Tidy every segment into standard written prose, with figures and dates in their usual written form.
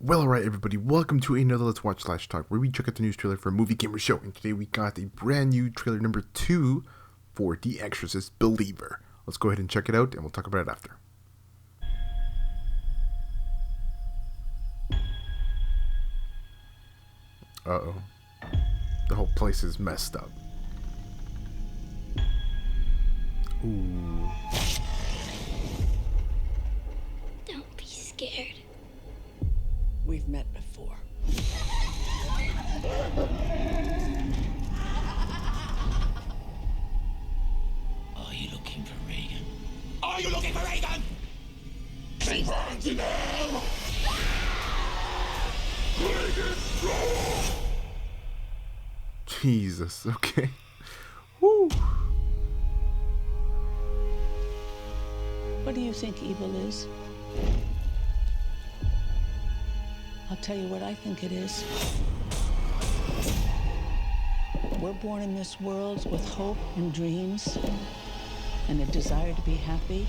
Well, alright everybody, welcome to another Let's Watch / Talk, where we check out the news trailer for a movie, game, or show, and today we got a brand new trailer number 2 for The Exorcist Believer. Let's go ahead and check it out, and we'll talk about it after. Uh-oh. The whole place is messed up. Ooh. Don't be scared. We've met before. Are you looking for Reagan? Are you looking for Reagan? She burns in hell! Jesus, okay. Woo. What do you think evil is? I'll tell you what I think it is. We're born in this world with hope and dreams and a desire to be happy.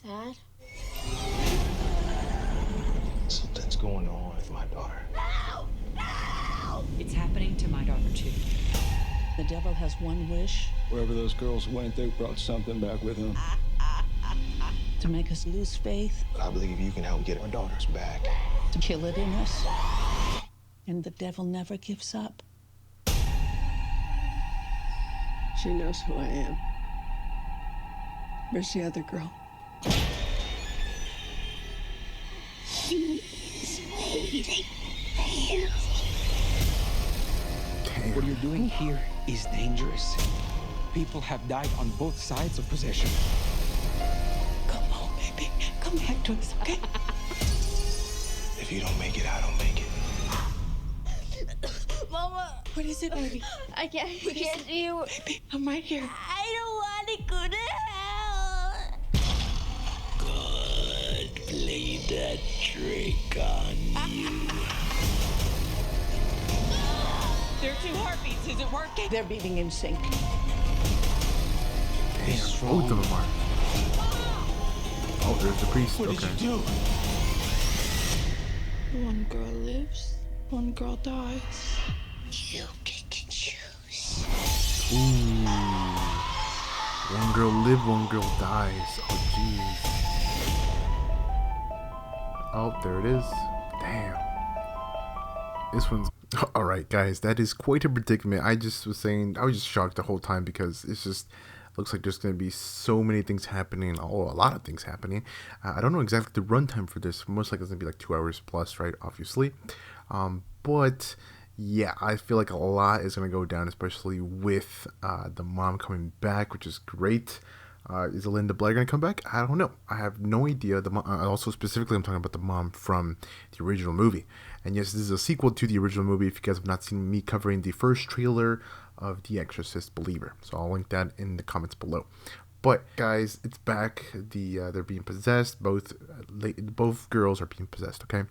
Dad? Something's going on with my daughter. It's happening to my daughter too. The devil has one wish: Wherever those girls went, they brought something back with them. to make us lose faith, But I believe you can help get our daughters back. to kill it in us. And the devil never gives up. She knows who I am. Where's the other girl? She is waiting for you. What you're doing here is dangerous. People have died on both sides of possession. Come home, baby. Come back to us, okay? If you don't make it, I don't make it. Mama, What is it, baby? I can't get you. Baby, I'm right here. I don't want to go to hell. Good. Play that trick on you. There are 2 heartbeats. Is it working? They're beating in sync. Damn, both of them are. Oh, there's the priest, What okay. did you do? One girl lives, one girl dies. You pick and choose. Ooh. One girl live, one girl dies. Oh, jeez. Oh, there it is. Damn. This one's... Alright, guys, that is quite a predicament. I was just shocked the whole time because it's just... looks like there's going to be so many things happening. Oh, a lot of things happening. I don't know exactly the runtime for this. Most likely it's going to be like 2 hours plus, right? Obviously. But... yeah, I feel like a lot is going to go down, especially with the mom coming back, which is great. Is Linda Blair going to come back? I don't know. I have no idea. The mom, also, specifically, I'm talking about the mom from the original movie. And yes, this is a sequel to the original movie if you guys have not seen me covering the first trailer of The Exorcist Believer. So I'll link that in the comments below. But guys, it's back. They're being possessed. Both girls are being possessed, okay?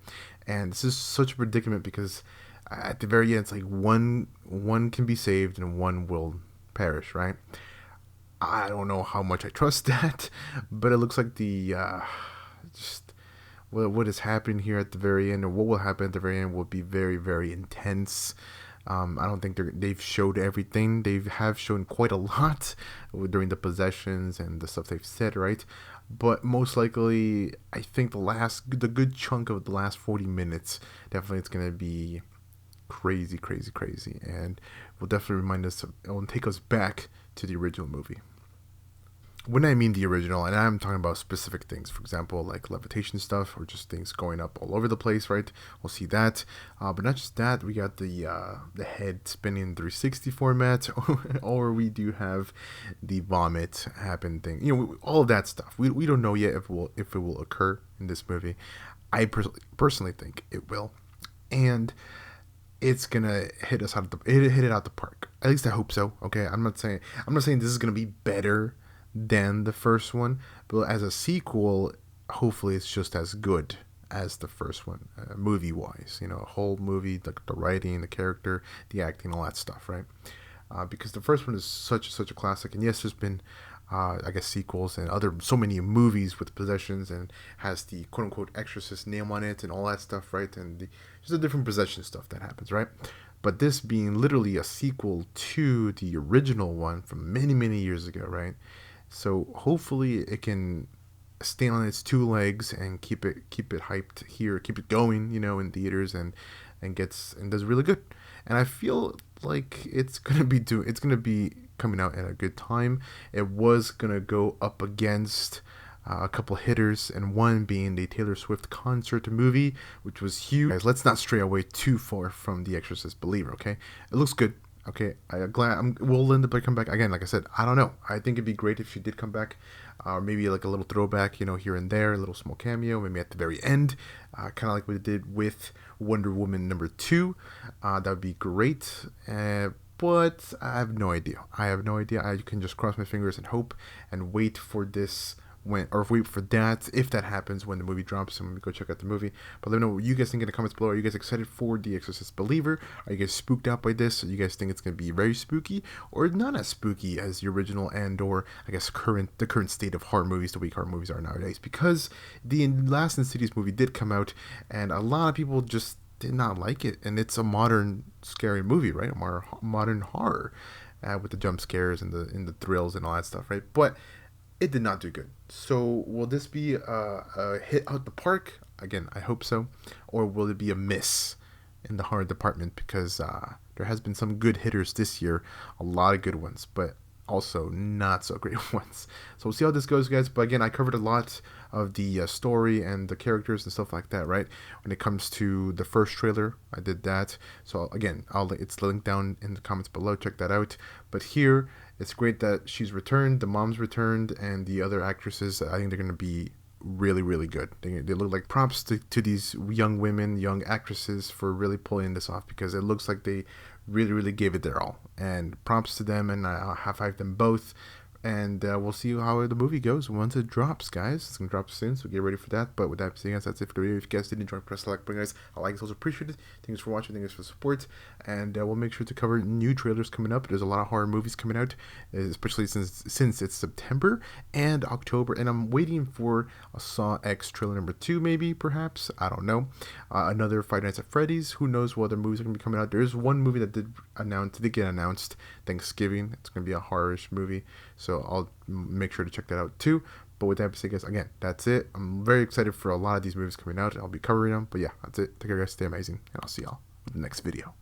And this is such a predicament because... at the very end, it's like one can be saved and one will perish, right? I don't know how much I trust that, but it looks like the just what is happening here at the very end, or what will happen at the very end, will be very, very intense. I don't think they've showed everything. They have shown quite a lot during the possessions and the stuff they've said, right? But most likely, I think the good chunk of the last 40 minutes definitely it's gonna be crazy, and will definitely remind us it will take us back to the original movie. When I mean the original, and I'm talking about specific things, for example, like levitation stuff, or just things going up all over the place, right? We'll see that, but not just that. We got the head spinning 360 format, or we do have the vomit happen thing. You know, all of that stuff. We don't know yet if it will occur in this movie. I personally think it will, and it's gonna hit us hit it out the park. At least I hope so. Okay, I'm not saying this is gonna be better than the first one, but as a sequel, hopefully it's just as good as the first one, movie wise. You know, a whole movie, the writing, the character, the acting, all that stuff, right? Because the first one is such a classic, and yes, there's been I guess sequels and other so many movies with possessions, and has the quote unquote Exorcist name on it and all that stuff, right? And just the different possession stuff that happens, right? But this being literally a sequel to the original one from many, many years ago, right? So hopefully it can stand on its two legs and keep it hyped here, keep it going, you know, in theaters, and does really good. And I feel like it's gonna be coming out at a good time. It was gonna go up against a couple hitters, and one being the Taylor Swift concert movie, which was huge. Guys, let's not stray away too far from The Exorcist Believer, okay? It looks good. Okay, will Linda Blair come back again? Like I said, I don't know. I think it'd be great if she did come back, maybe like a little throwback, you know, here and there, a little small cameo, maybe at the very end, kind of like what it did with Wonder Woman #2. That would be great. But I have no idea. I can just cross my fingers and hope and wait for this. Wait for that, if that happens when the movie drops, and we go check out the movie. But let me know what you guys think in the comments below. Are you guys excited for The Exorcist Believer? Are you guys spooked out by this? Or you guys think it's going to be very spooky, or not as spooky as the original, and or I guess the current state of horror movies, the way horror movies are nowadays? Because the last Insidious movie did come out, and a lot of people just did not like it, and it's a modern scary movie, right? A modern horror, with the jump scares and the thrills and all that stuff, right? But it did not do good. So will this be a hit out the park? Again, I hope so. Or will it be a miss in the horror department? Because there has been some good hitters this year, a lot of good ones, but also not so great ones. So we'll see how this goes, guys. But again, I covered a lot of the story and the characters and stuff like that, right? When it comes to the first trailer, I did that. So again, it's linked down in the comments below. Check that out. But here, it's great that she's returned, the mom's returned, and the other actresses. I think they're going to be really, really good. They look like props to these young women, young actresses, for really pulling this off, because it looks like they really, really gave it their all. And props to them, and I'll high-five them both. And we'll see how the movie goes once it drops, guys. It's going to drop soon, so get ready for that. But with that being said, that's it for the video. If you guys did enjoy, press the like button, guys. I like it, also appreciate it. Thanks for watching. Thanks for the support. And we'll make sure to cover new trailers coming up. There's a lot of horror movies coming out, especially since it's September and October. And I'm waiting for a Saw X trailer #2, maybe, perhaps. I don't know. Another Five Nights at Freddy's. Who knows what other movies are going to be coming out. There's one movie that did get announced, Thanksgiving. It's going to be a horror-ish movie. So I'll make sure to check that out too. But with that being said, guys, again, that's it. I'm very excited for a lot of these movies coming out. I'll be covering them. But yeah, that's it. Take care, guys. Stay amazing. And I'll see y'all in the next video.